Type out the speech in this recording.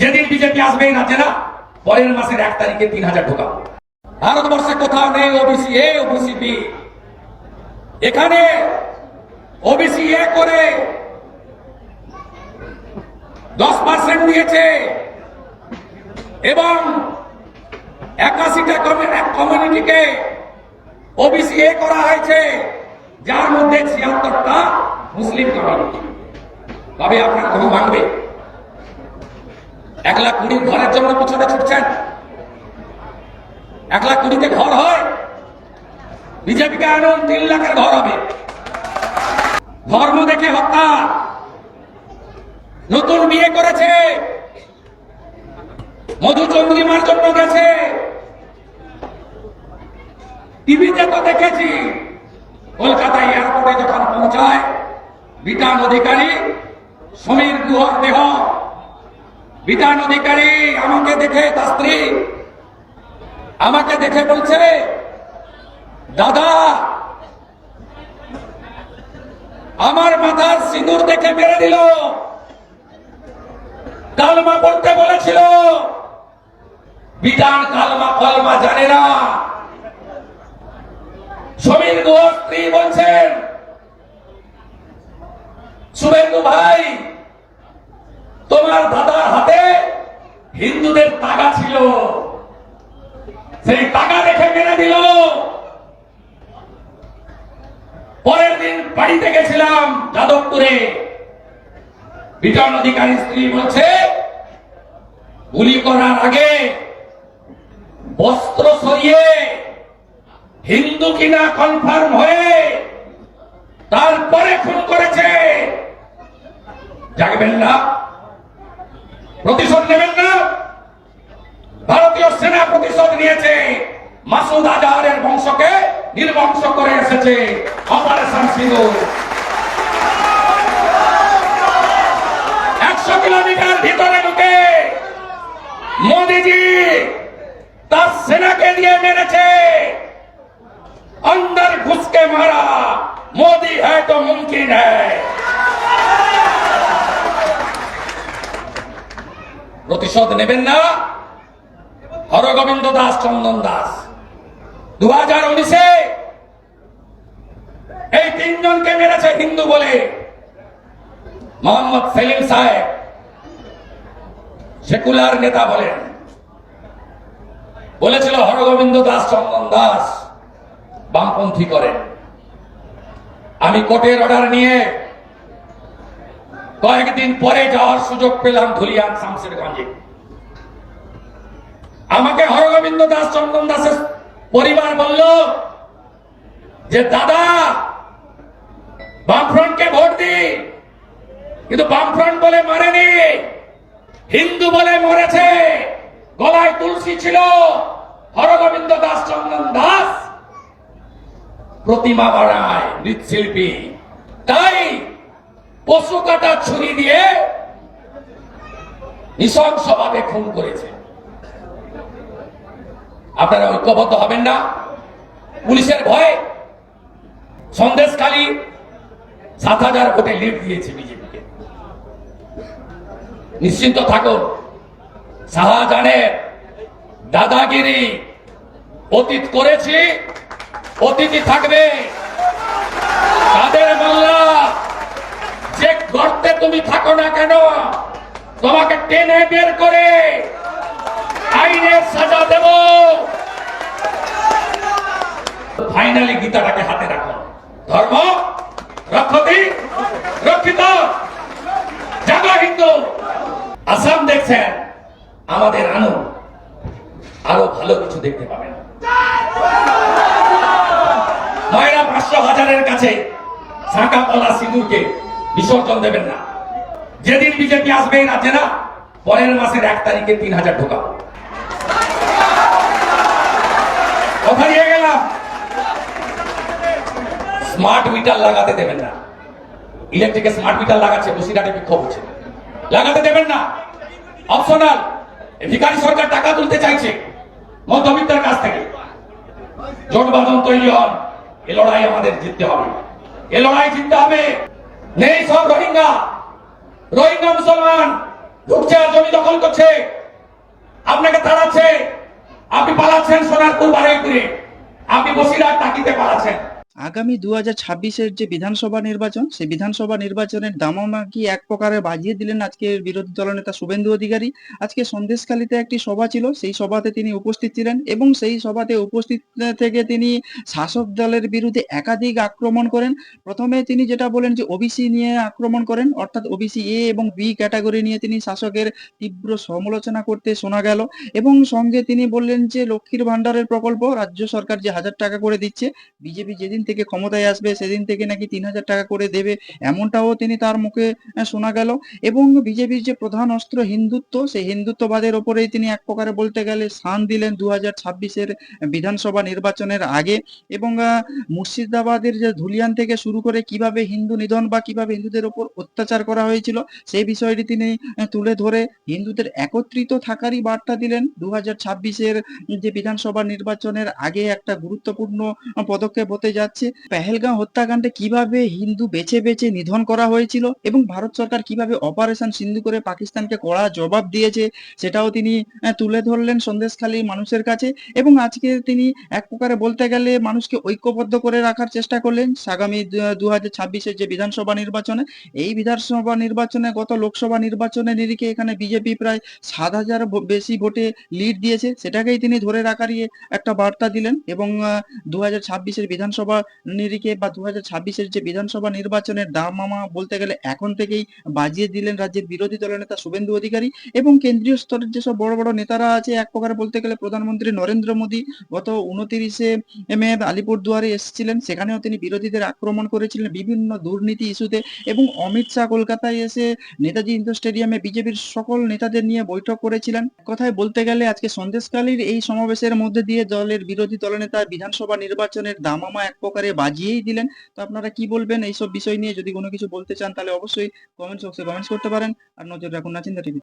যেদিন বিজেপি আসবে এই রাজ্যে না, পরের মাসের 1 তারিখে 3000 ঢোকাবো। ভারতবর্ষে কোথাও নেই ওবিসি এ ওবিসি বি। এখানে ওবিসি এ করে 10% দিয়েছে এবং 81টা কমিউনিটিকে ওবিসি এ করা হয়েছে, যার মধ্যে 76টা মুসলিম কমিউনিটি। তবে আপনার ঘুম ভাঙবে। 1,20,000 ঘরের জন্য পিছনে ছুটছেন। 1,20,000-তে ঘর হয়, বিজেপিকে আনুন 3 লাখের ঘর হবে। ধর্ম দেখে হত্যা। নতুন বিয়ে করেছে, মধুচন্দ্রিমার জন্য গেছে। টিভিতে তো দেখেছি, কলকাতা এয়ারপোর্টে যখন পৌঁছায় বিধান অধিকারী, সমীর গুহর দেহ। বিধান অধিকারী আমাকে দেখে, তার স্ত্রী আমাকে দেখে বলছে, দাদা আমার মাথার সিঁদুর দেখে মেরে দিল, কালমা পড়তে বলেছিল। বিধান কালমা কলমা জানে না। সমীর গুহর স্ত্রী বলছেন, শুভেন্দু ভাই তোমার দাদার হাতে হিন্দুদের টাকা ছিল, সেই টাকা দেখে মেরে দিল। পরের দিন বাড়িতে গেছিলাম যাদবপুরে। বিধান অধিকারী স্ত্রী বলছে, গুলি করার আগে বস্ত্র সরিয়ে হিন্দু কিনা কনফার্ম হয়ে তারপরে খুন করেছে। জাগবেন না? প্রতিশোধ নেবেন না? ভারতীয় সেনা প্রতিশোধ নিয়েছে। মাসুদ আজহারের বংশকে নির্বংশ করে এসেছে অপারেশন সিঁদুর। 100 কিলোমিটার ভিতরে ঢুকে মোদীজি তার সেনাকে দিয়ে মেরেছে। अंदर घुस के मारा, मोदी है तो मुमकिन है। প্রতিশোধ নেবেন না? হরগোবিন্দ দাস, চন্দন দাস 2019-এ এই 3 জনকে মেরেছে হিন্দু বলে। মোহাম্মদ সেলিম সাহেব সেকুলার নেতা বলেছিল হরগোবিন্দ দাস, চন্দন দাস বামপন্থী করেন। আমি কোর্টের অর্ডার নিয়ে কয়েকদিন পরে যাওয়ার সুযোগ পেলাম ধুলিয়ান শামশেরগঞ্জে। আমাকে হরগোবিন্দ দাস, চন্দন দাসের পরিবার বলল যে দাদা বামফ্রন্টকে ভোট দি, কিন্তু বামফ্রন্ট বলে মারেনি, হিন্দু বলে মরেছে। গলায় তুলসী ছিল। হরগোবিন্দ দাস, চন্দন দাস প্রতিমা বানায়, মৃৎশিল্পী, তাই পশু কাটা ছুরি দিয়ে নৃশংসভাবে খুন করেছে। আপনারা ঐক্যবদ্ধ হবেন না? পুলিশের ভয়ে সন্দেশখালী 7,000 ভোটে লিড দিয়েছে বিজেপিকে। নিশ্চিন্ত থাকুন, শাহজাহানের দাদাগিরি অতীত করেছি, অতীতই থাকবে। কাদের মোল্লা, যে গর্তে তুমি থাকো না কেন, তোমাকে টেনে বের করে আইনের সাজা দেব। ফাইনালি গীতাটাকে হাতে রাখো। ধর্ম রক্ষতি রক্ষিত। জাগো হিন্দু। আসাম দেখছেন, আমাদের আনন্দ আরো ভালো কিছু দেখতে পাবেন। ময়রা 500,000-এর কাছে শাঁখা পলা সিঁদুরকে বিসর্জন দেবেন না। যেদিন বিজেপি আসবে এই রাজ্যে না, পরের মাসের 1 তারিখে 3000 ঢোকাবো। কথা দিয়ে গেলাম। স্মার্ট মিটার লাগাতে দেবেন না। ইলেকট্রিকে স্মার্ট মিটার লাগাচ্ছে, বসিরহাটে বিক্ষোভ হচ্ছে, লাগাতে দেবেন না। অপশনাল। ভিখারি সরকার টাকা তুলতে চাইছে মধ্যবিত্তের কাছ থেকে। জোট বাঁধন তৈরি হন। এ লড়াই আমাদের জিততে হবে। এ লড়াই জিততে হবে। নেই সব রোহিঙ্গা মুসলমান ঢুকছে আর জমি দখল করছে। আগামী 2026-এর যে বিধানসভা নির্বাচন, সেই বিধানসভা নির্বাচনের দামামা কি এক প্রকারে বাজিয়ে দিলেন আজকের বিরোধী দলনেতা শুভেন্দু অধিকারী। আজকে সন্দেশখালীতে একটি সভা ছিল, সেই সভাতে তিনি উপস্থিত ছিলেন এবং সেই সভাতে উপস্থিত থেকে তিনি শাসক দলের বিরুদ্ধে একাধিক আক্রমণ করেন। প্রথমে তিনি যেটা বলেন যে ওবিসি নিয়ে আক্রমণ করেন, অর্থাৎ ওবিসি এ এবং বি ক্যাটাগরি নিয়ে তিনি শাসকের তীব্র সমালোচনা করতে শোনা গেল এবং সঙ্গে তিনি বললেন যে লক্ষ্মীর ভান্ডারের প্রকল্প রাজ্য সরকার যে 1,000 টাকা করে দিচ্ছে, বিজেপি যেদিন থেকে ক্ষমতায় আসবে সেদিন থেকে নাকি 3,000 টাকা করে দেবে, এমনটাও তিনি তার মুখে শোনা গেল এবং বিজেপির যে প্রধান অস্ত্র হিন্দুত্ব, সেই হিন্দুত্ববাদের ওপরেই তিনি এক প্রকারে বলতে গেলে শাণ দিলেন 2026-এর বিধানসভা নির্বাচনের আগে এবং মুর্শিদাবাদের যে ধুলিয়ান থেকে শুরু করে কিভাবে হিন্দু নিধন বা কিভাবে হিন্দুদের ওপর অত্যাচার করা হয়েছিল সেই বিষয়টি তিনি তুলে ধরে হিন্দুদের একত্রিত থাকারই বার্তা দিলেন। 2026-এর যে বিধানসভা নির্বাচনের আগে একটা গুরুত্বপূর্ণ পদক্ষেপ হতে যাচ্ছে। পেহেলগাঁও হত্যাকাণ্ডে কিভাবে হিন্দু বেছে বেছে নিধন করা হয়েছিল এবং ভারত সরকার কিভাবে অপারেশন সিন্ধু করে পাকিস্তানকে কড়া জবাব দিয়েছে সেটাও তিনি তুলে ধরলেন সন্দেশখালীর মানুষের কাছে এবং আজকে তিনি এক প্রকারে বলতে গেলে মানুষকে ঐক্যবদ্ধ করে রাখার চেষ্টা করলেন আগামী 2026-এর যে বিধানসভা নির্বাচনে। এই বিধানসভা নির্বাচনে গত লোকসভা নির্বাচনের নিরিখে এখানে বিজেপি প্রায় 7,000 বেশি ভোটে লিড দিয়েছে, সেটাকেই তিনি ধরে রাখারই একটা বার্তা দিলেন এবং 2026-এর বিধানসভা নিরিখে বা 2026-এর যে বিধানসভা নির্বাচনের দামামা বলতে গেলে এখন থেকেই বাজিয়ে দিলেন রাজ্যের বিরোধী দলের নেতা শুভেন্দু অধিকারী এবং কেন্দ্রীয় স্তরের যেসব বড় বড় নেতারা আছে, এক প্রকারে বলতে গেলে প্রধানমন্ত্রী নরেন্দ্র মোদী গত 29-এ মে আলিপুরদুয়ারে এসেছিলেন, সেখানেও তিনি বিরোধীদের আক্রমণ করেছিলেন বিভিন্ন দুর্নীতি ইস্যুতে এবং অমিত শাহ কলকাতায় এসে নেতাজি ইন্ডোর স্টেডিয়ামে বিজেপির সকল নেতাদের নিয়ে বৈঠক করেছিলেন। কথায় বলতে গেলে আজকে সন্দেশখালীর এই সমাবেশের মধ্যে দিয়ে দলের বিরোধী দলনেতা বিধানসভা নির্বাচনের দামামা এক প্রকারে বাজিয়েই দিলেন। তো আপনারা কি বলবেন এইসব বিষয় নিয়ে? যদি কোনো কিছু বলতে চান তাহলে অবশ্যই কমেন্টস বক্সে কমেন্টস করতে পারেন আর নজর রাখুন নাচিন্দা টিভি।